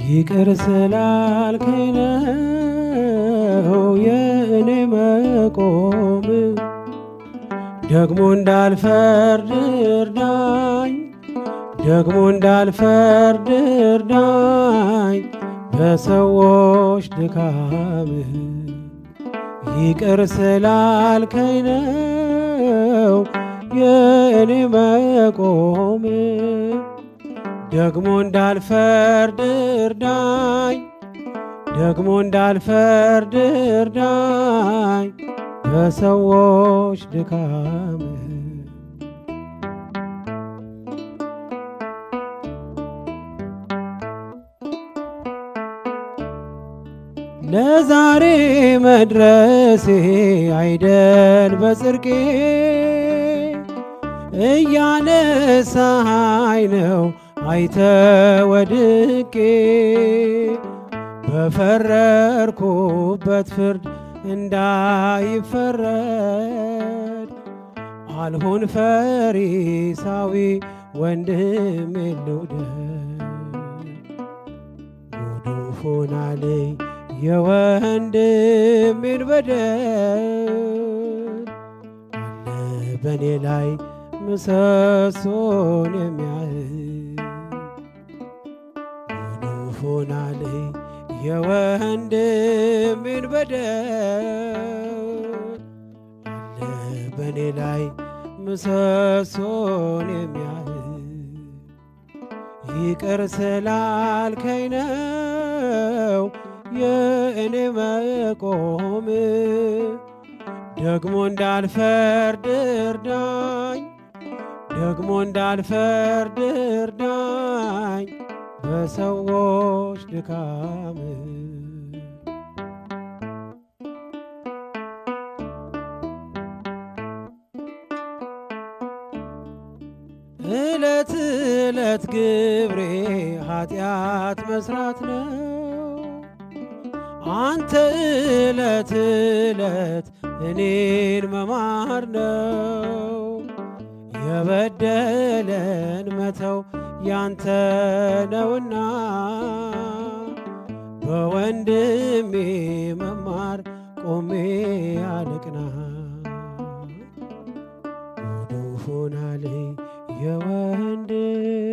ይቅር ስላልከኝ ነው የእኔ መቆም። ደግሞ እንዳልፈርድ እርዳኝ፣ ደግሞ እንዳልፈርድ እርዳኝ በሰዎች ድካም። ይቅር ስላልከኝ ነው የእኔ መቆም። ደግሞ እንዳልፈርድ እርዳኝ፣ ደግሞ እንዳልፈርድ እርዳኝ በሰዎች ድካም። ለዛሬ መድረሴ አይደል በጽድቄ፣ እያነሳኸኝ ነው አይተ ወድቄ። በፈረድኩበት ፍርድ እንዳይፈረድ አልሆን ፈሪሳዊ ወንድሜን ልውደድ። ጉዱ ሆናለኝ የወንድሜን በደል፣ አለ በኔ ላይ ምሰሶን የሚያህል። ጉዱ ሆናለኝ የወንድሜን በደል፣ አለ በኔ ላይ ምሰሶን የሚያህል። ይቅር ስላልከኝ ነው የእኔ መቆም። ደግሞ እንዳልፈርድ እርዳኝ፣ ደግሞ እንዳልፈርድ እርዳኝ በሰዎች ድካም። ዕለት ዕለት ግብሬ ኃጢአት መስራት ነው። አንተ ዕለት ዕለት እኔን መማር ነው። የበደለን መተው ያንተ ነውና በወንድሜ መማር ቆሜ አልቅና። ጉዱ ሆናለኝ የወንድሜን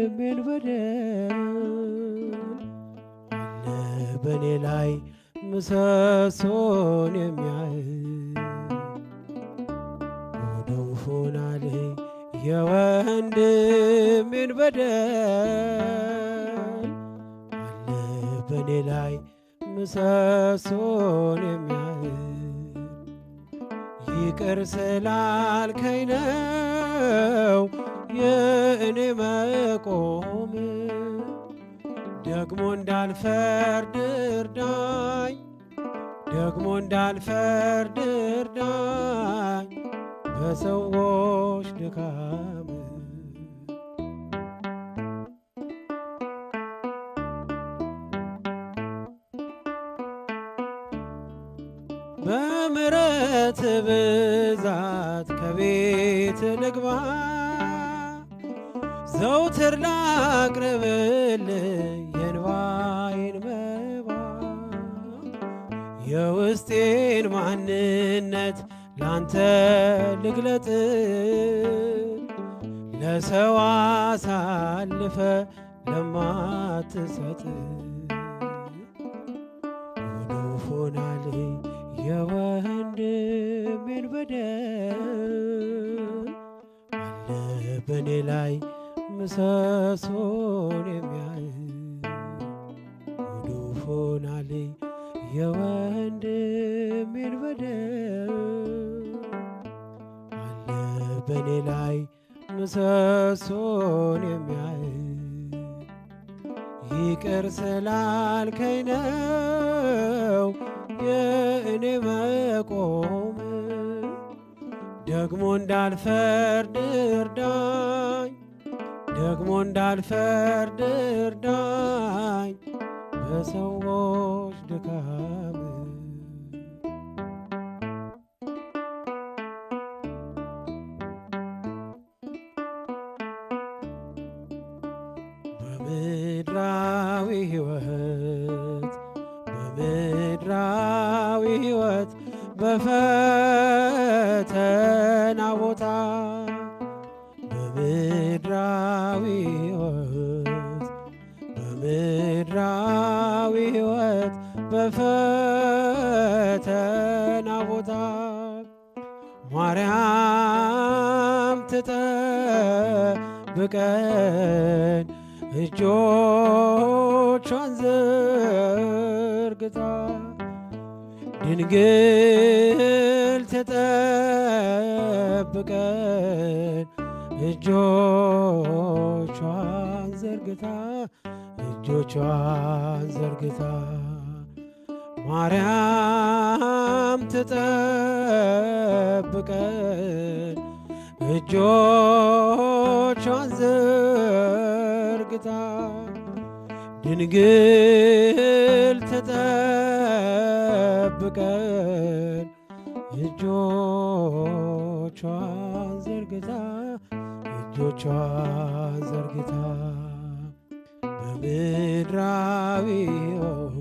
በደል፣ አለ በኔ ላይ ምሰሶን የሚያህል። ጉዱ ሆናለኝ የወንድሜን በደል፣ አለ በኔ ላይ ምሰሶን የሚያህል። ይቅር ስላልከኝ ነው የእኔ መቆም። ደግሞ እንዳልፈርድ እርዳኝ፣ ደግሞ እንዳልፈርድ እርዳኝ በሰዎች ድካም። በምሕረት ብዛት ከቤት ልግባ፣ ዘውትር ላቅርብልህ የእንባዬን መባ። የውስጤን ማንነት ላንተ ልግለጥ፣ ለሰው አሳልፈ ለማትሰጥ። ጉዱ ሆናለኝ የወንድሜን በደል፣ አለ በኔ ላይ ምሰሶን የሚያህል። ጉዱ ሆናለኝ የወንድሜን በደል፣ አለ በኔ ላይ ምሰሶን የሚያህል። ይቅር ስላልከኝ ነው የእኔ መቆም። ደግሞ እንዳልፈርድ እርዳኝ፣ ደግሞ እንዳልፈርድ እርዳኝ በሰዎች ድካም። በምድራዊ ሕይወት በምድራዊ ሕይወት በፈተና ቦታ በምድራዊ ሕይወት በምድራዊ ሕይወት በፈተና ቦታ ማርያም ትጠብቀን እጆቿን ዘርግታ ድንግል ትጠብቀን እጆቿን ዘርግታ እጆቿን ዘርግታ ማርያም ትጠብቀን እጆቿን ዘርግታ ድንግል ትጠብቀን እጆቿን ዘርግታ እጆቿን ዘርግታ በምድራዊ ሕይወት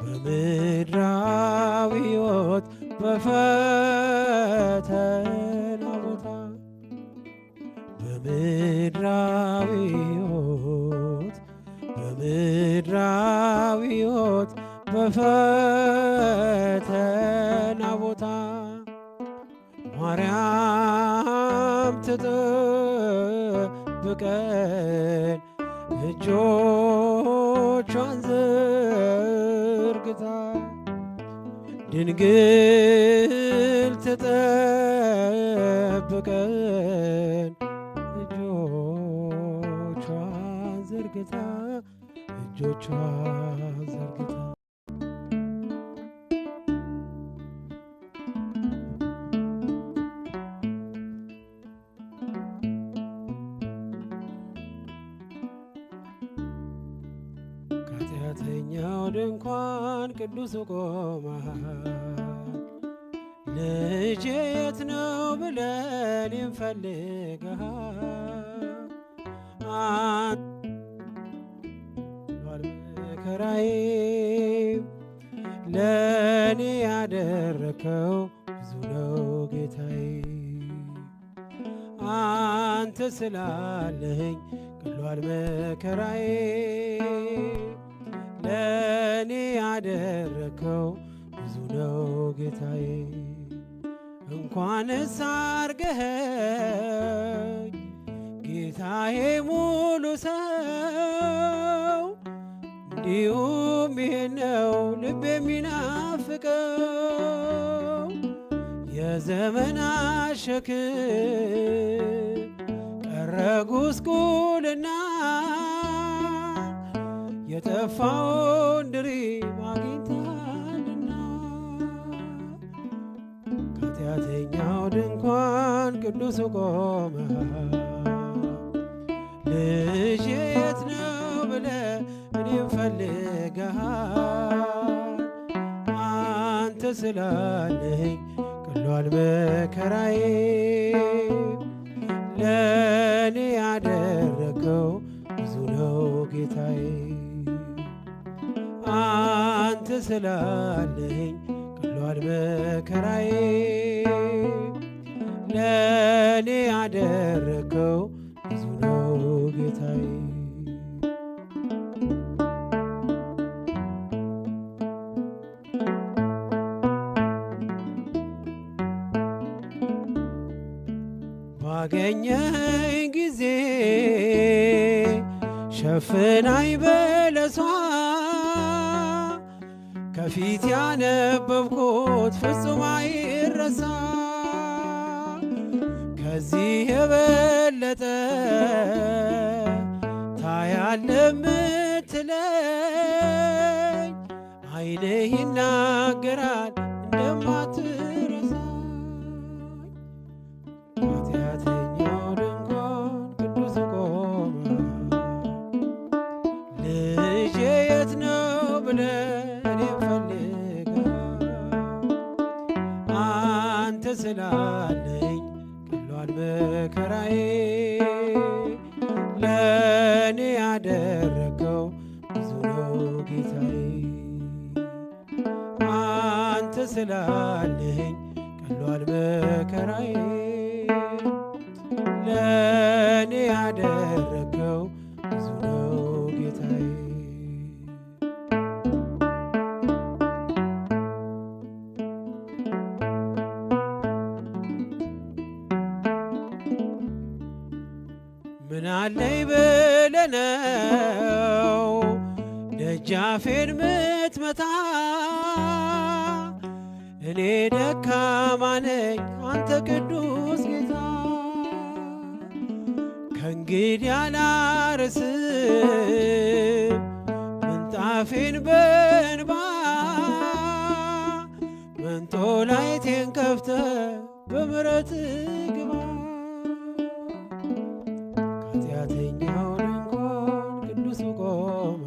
በምድራዊ ሕይወት በፈተና ቦታ በምድራዊ ሕይወት በምድራዊ ሕይወት በፈተና ቦታ ማርያም ትጠብቀን እጆቿን ዘርግታ ድንግል ትጠብቀን እጆቿን ዘርግታ እጆቿን ዘርግታ ከኃጢአተኛው ድንኳን ቅዱሱ ቆመሃል። ልጄ የት ነው ብለን እንፈልግሃል። መከራዬ ለእኔ ያደረከው ብዙ ነው ጌታዬ። አንተ ስላለኝ ቀሏል መከራዬ ለእኔ ያደረከው ብዙ ነው ጌታዬ። እንኳንስ አርገኸኝ ጌታዬ ሙሉ ሰው እንዲሁም ይህን ነው ልብ የሚናፍቀው የዘመናት ሸክም ቀረ ጉስቁልና የጠፋውን ድሪም አግኝተሃልና ከኃጢአተኛው ድንኳን ቅዱሱ ቆመሃል። ልጄ የት ነው ብለህ እኔም ፈልገሃል። አንተ ስላለኝ ቀሏል መከራዬ ለእኔ ያደረከው ብዙ ነው ጌታዬ። አንተ ስላለኝ ቀሏል መከራዬ ለእኔ ያደረከው ብዙ ነው ጌታዬ። ባገኘኝ ጊዜ ሸፍናኝ በለሷ ከፊት ያነበብኩት ፍጹም አይረሳ። ከዚህ የበለጠ ታያለ ምትለኝ ዓይንህ ይናገራል እንደማትረሳኝ። ከኃጢአተኛው ድንኳን ቅዱስ ቆመሃል። ልጄ የት ነው ብለህ እኔን ፈልገሃል። አንተ ስላለኝ ቀሏል መከራዬ ለእኔ ያደረገው ብዙ ነው ጌታዬ። አንተ ስላለኸኝ ቀሏል መከራዬ። ለእኔ ያደረገው ብዙ ነው ጌታዬ። ምን አለኝ ብለህ ነው ደጃፌን ምትመታ? እኔ ደካማ ነኝ አንተ ቅዱስ ጌታ። ከእንግዲህ አላርስም ምንጣፌን በእንባ፣ መንጦላይቴን ከፍተህ በምሕረትህ ግባ። ከኃጢአተኛው ድንኳን ቅዱሱ ቆመ።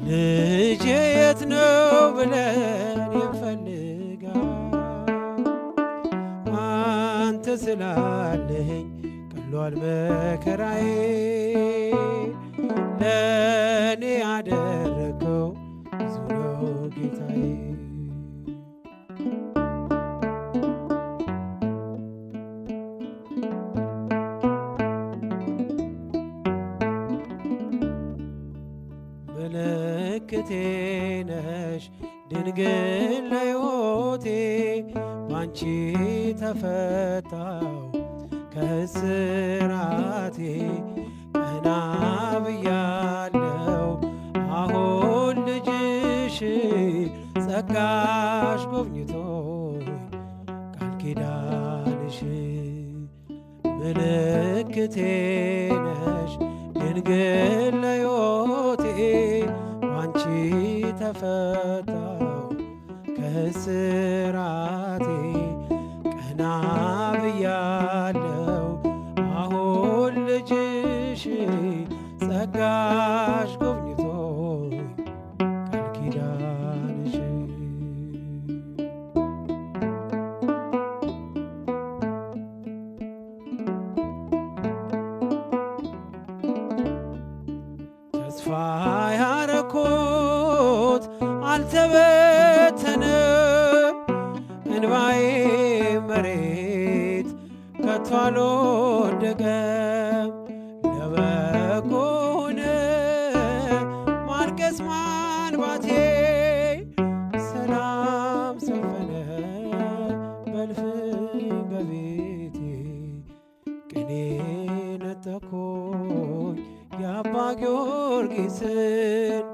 ልጄ የት ነው ብለን ይፈልጋል። አንተ ስላለኸኝ ቀሏል መከራዬ። ለእኔ ያደረገው ብዙ ነው ጌታዬ። ምልክቴ ነሽ ድንግል ለሕይወቴ፣ ባንቺ ተፈታው ከእስራቴ። ቀና ብያለው አሁን ልጅሽ፣ ጸጋሽ ጎብኝቶኝ ቃል ኪዳንሽ። ምልክቴ ነሽ ድንግል ለሕይወቴ፣ ባንቺ ተፈታው ከእስራቴ። ቀና ብያለው አሁን ልጅሽ፣ ጸጋሽ ጎብኝቶኝ ቃል ኪዳንሽ። ተስፋ ያረኩት አልተበተነም፣ እንባዬ መሬት ከቶ አልወደቀም። ለበጎ ሆነ ማልቀስ ማንባቴ፣ ሰላም ሰፈነ በእልፍኝ በቤቴ። ቅኔ ነጠቅኩኝ የአባ ጊዮርጊስን፣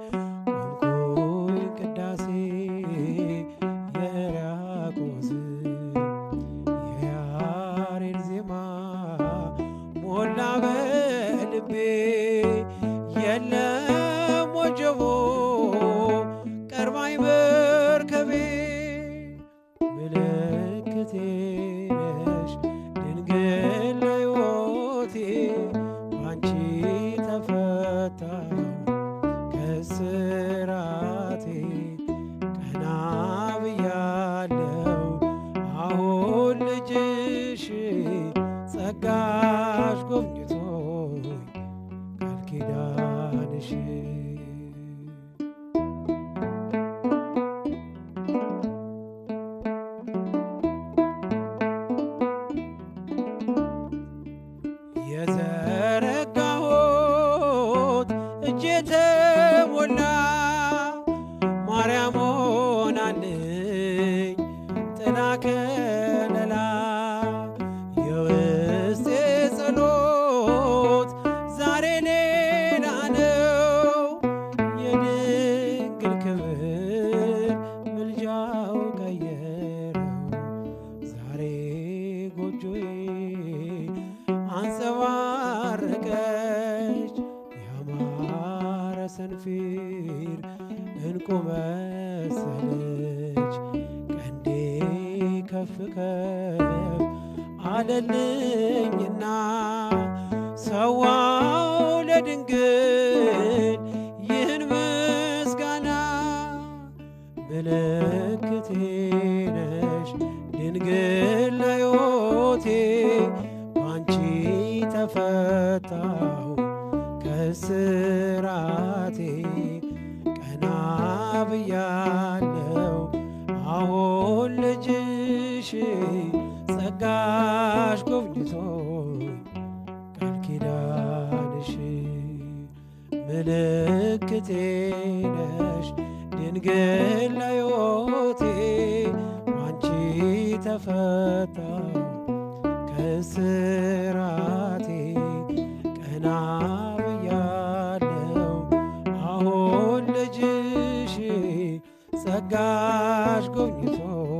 ቆምኩኝ ቅዳሴ የሕርያቆስን። የያሬድ ዜማ ሞላ በልቤ፣ የለም ወጀቦ ቀርባኝ መርከቤ። ምልክቴ ነሽ ድንግል ለሕይወቴ፣ ባንቺ ተፈታው ከእስራቴ። ቀና ብያለው አሁን ልጅሽ፣ ጸጋሽ ጎብኝቶኝ ቃል ኪዳንሽ። የዘረጋሁት እጄ ተሞላ፣ ማርያም ሆናልኝ ጥላ ከለላ። የውስጤ ጸሎት ዛሬ ሌላ ነው፣ የድንግል ክብር ምልጃው ቀየረው። ዛሬ ጎጆዬ አንጸባረቀች፣ ያማረ ሰንፊር እንቁ መሰለች። ቀንዴ ከፍ ከፍ አለልኝና፣ ሰዋው ለድንግል ይህን ምስጋና። ምልክቴ ነሽ ድንግል ለሕይወቴ፣ ባንቺ ተፈታሁ ከስራቴ ቀና ብያለው አሁን ልጅሽ ጸጋሽ ጎብኝቶኝ ቃል ኪዳንሽ ምልክቴ ነሽ ድንግል ለሕይወቴ አንቺ ተፈታሁ ከስራቴ ቀና ብያለው አሁን ልጅሽ ጸጋሽ ጎብኝቶኝ